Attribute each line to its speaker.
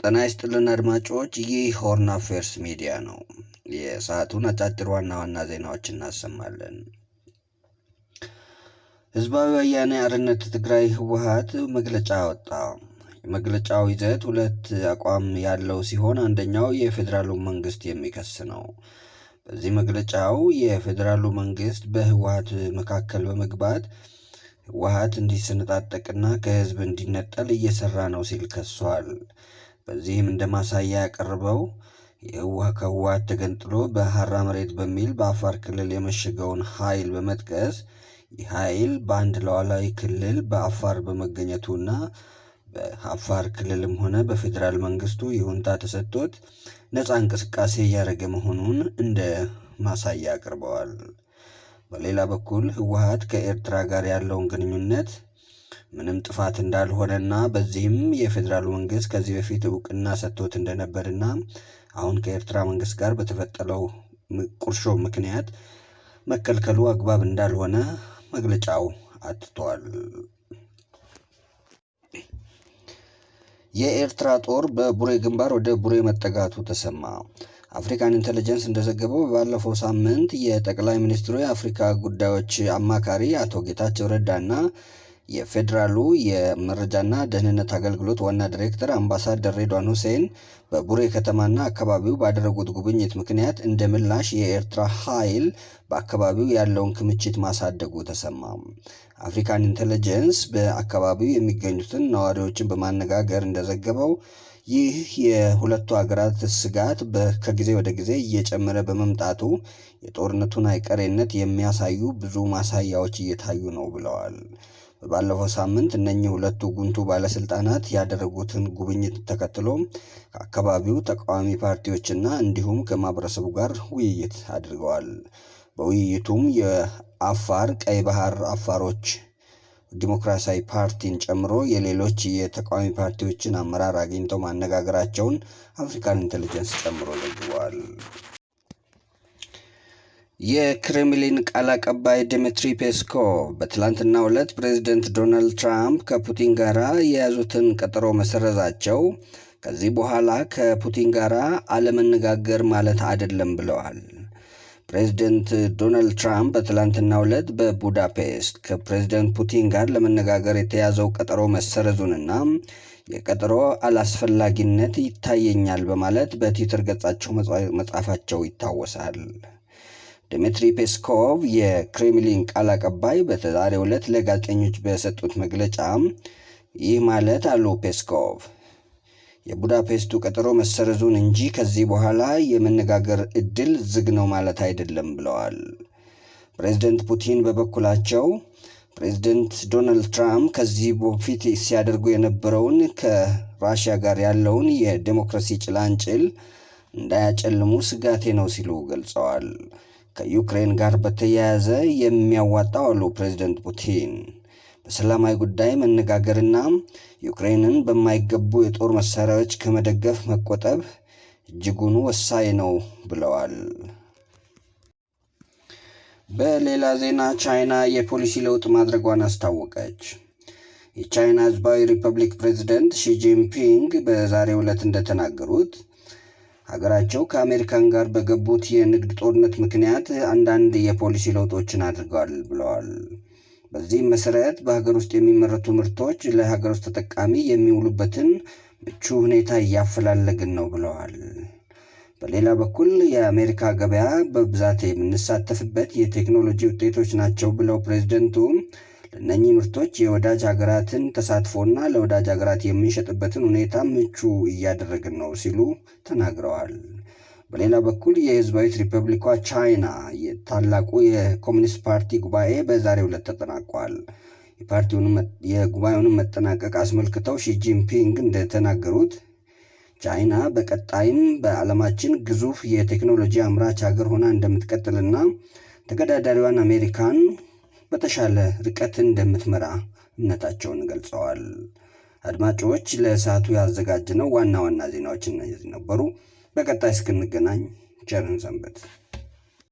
Speaker 1: ጤና ይስጥልን አድማጮች፣ ይህ ሆርን አፌርስ ሚዲያ ነው። የሰዓቱን አጫጭር ዋና ዋና ዜናዎች እናሰማለን። ህዝባዊ ወያኔ ሓርነት ትግራይ ህወሓት መግለጫ ወጣ። የመግለጫው ይዘት ሁለት አቋም ያለው ሲሆን አንደኛው የፌዴራሉ መንግስት የሚከስ ነው። በዚህ መግለጫው የፌዴራሉ መንግስት በህወሓት መካከል በመግባት ህወሓት እንዲሰነጣጠቅና ከህዝብ እንዲነጠል እየሰራ ነው ሲል ከሷል። በዚህም እንደ ማሳያ ያቀረበው ከህወሓት ተገንጥሎ በሐራ መሬት በሚል በአፋር ክልል የመሸገውን ኃይል በመጥቀስ ይህ ኃይል በአንድ ሉዓላዊ ክልል በአፋር በመገኘቱና በአፋር ክልልም ሆነ በፌዴራል መንግስቱ ይሁንታ ተሰጥቶት ነፃ እንቅስቃሴ እያደረገ መሆኑን እንደ ማሳያ አቅርበዋል። በሌላ በኩል ህወሓት ከኤርትራ ጋር ያለውን ግንኙነት ምንም ጥፋት እንዳልሆነና በዚህም የፌዴራል መንግስት ከዚህ በፊት እውቅና ሰጥቶት እንደነበርና አሁን ከኤርትራ መንግስት ጋር በተፈጠረው ቁርሾ ምክንያት መከልከሉ አግባብ እንዳልሆነ መግለጫው አትቷል። የኤርትራ ጦር በቡሬ ግንባር ወደ ቡሬ መጠጋቱ ተሰማ። አፍሪካን ኢንተለጀንስ እንደዘገበው ባለፈው ሳምንት የጠቅላይ ሚኒስትሩ የአፍሪካ ጉዳዮች አማካሪ አቶ ጌታቸው ረዳና የፌዴራሉ የመረጃና ደህንነት አገልግሎት ዋና ዳይሬክተር አምባሳደር ሬድዋን ሁሴን በቡሬ ከተማና አካባቢው ባደረጉት ጉብኝት ምክንያት እንደ ምላሽ የኤርትራ ኃይል በአካባቢው ያለውን ክምችት ማሳደጉ ተሰማ። አፍሪካን ኢንተለጀንስ በአካባቢው የሚገኙትን ነዋሪዎችን በማነጋገር እንደዘገበው ይህ የሁለቱ ሀገራት ስጋት ከጊዜ ወደ ጊዜ እየጨመረ በመምጣቱ የጦርነቱን አይቀሬነት የሚያሳዩ ብዙ ማሳያዎች እየታዩ ነው ብለዋል። ባለፈው ሳምንት እነኚህ ሁለቱ ጉንቱ ባለስልጣናት ያደረጉትን ጉብኝት ተከትሎ ከአካባቢው ተቃዋሚ ፓርቲዎችና እንዲሁም ከማህበረሰቡ ጋር ውይይት አድርገዋል። በውይይቱም የአፋር ቀይ ባህር አፋሮች ዲሞክራሲያዊ ፓርቲን ጨምሮ የሌሎች የተቃዋሚ ፓርቲዎችን አመራር አግኝተው ማነጋገራቸውን አፍሪካን ኢንተለጀንስ ጨምሮ ዘግቧል። የክሬምሊን ቃል አቀባይ ዲሚትሪ ፔስኮቭ በትላንትናው ዕለት ፕሬዝዳንት ዶናልድ ትራምፕ ከፑቲን ጋር የያዙትን ቀጠሮ መሰረዛቸው ከዚህ በኋላ ከፑቲን ጋር አለመነጋገር ማለት አይደለም ብለዋል። ፕሬዝዳንት ዶናልድ ትራምፕ በትላንትናው ዕለት በቡዳፔስት ከፕሬዝዳንት ፑቲን ጋር ለመነጋገር የተያዘው ቀጠሮ መሰረዙንና የቀጠሮ አላስፈላጊነት ይታየኛል በማለት በትዊተር ገጻቸው መጻፋቸው ይታወሳል። ዲሚትሪ ፔስኮቭ የክሬምሊን ቃል አቀባይ በዛሬው ዕለት ለጋዜጠኞች በሰጡት መግለጫ ይህ ማለት አሉ ፔስኮቭ የቡዳፔስቱ ቀጠሮ መሰረዙን እንጂ ከዚህ በኋላ የመነጋገር እድል ዝግ ነው ማለት አይደለም ብለዋል። ፕሬዝዳንት ፑቲን በበኩላቸው ፕሬዝዳንት ዶናልድ ትራምፕ ከዚህ በፊት ሲያደርጉ የነበረውን ከራሽያ ጋር ያለውን የዲሞክራሲ ጭላንጭል እንዳያጨልሙ ስጋቴ ነው ሲሉ ገልጸዋል። ከዩክሬን ጋር በተያያዘ የሚያዋጣው አሉ ፕሬዝዳንት ፑቲን በሰላማዊ ጉዳይ መነጋገርና ዩክሬንን በማይገቡ የጦር መሳሪያዎች ከመደገፍ መቆጠብ እጅጉን ወሳኝ ነው ብለዋል። በሌላ ዜና ቻይና የፖሊሲ ለውጥ ማድረጓን አስታወቀች። የቻይና ህዝባዊ ሪፐብሊክ ፕሬዝዳንት ሺ ጂንፒንግ በዛሬው ዕለት እንደተናገሩት ሀገራቸው ከአሜሪካን ጋር በገቡት የንግድ ጦርነት ምክንያት አንዳንድ የፖሊሲ ለውጦችን አድርገዋል ብለዋል። በዚህም መሰረት በሀገር ውስጥ የሚመረቱ ምርቶች ለሀገር ውስጥ ተጠቃሚ የሚውሉበትን ምቹ ሁኔታ እያፈላለግን ነው ብለዋል። በሌላ በኩል የአሜሪካ ገበያ በብዛት የምንሳተፍበት የቴክኖሎጂ ውጤቶች ናቸው ብለው ፕሬዝዳንቱ ለእነኚህ ምርቶች የወዳጅ ሀገራትን ተሳትፎና ለወዳጅ ሀገራት የምንሸጥበትን ሁኔታ ምቹ እያደረግን ነው ሲሉ ተናግረዋል። በሌላ በኩል የህዝባዊት ሪፐብሊኳ ቻይና የታላቁ የኮሚኒስት ፓርቲ ጉባኤ በዛሬው ዕለት ተጠናቋል። የጉባኤውን መጠናቀቅ አስመልክተው ሺ ጂንፒንግ እንደተናገሩት ቻይና በቀጣይም በዓለማችን ግዙፍ የቴክኖሎጂ አምራች ሀገር ሆና እንደምትቀጥልና ተገዳዳሪዋን አሜሪካን በተሻለ ርቀት እንደምትመራ እምነታቸውን ገልጸዋል። አድማጮች ለሰዓቱ ያዘጋጀነው ዋና ዋና ዜናዎች እነዚህ ነበሩ። በቀጣይ እስክንገናኝ ቸርን ሰንብቱ።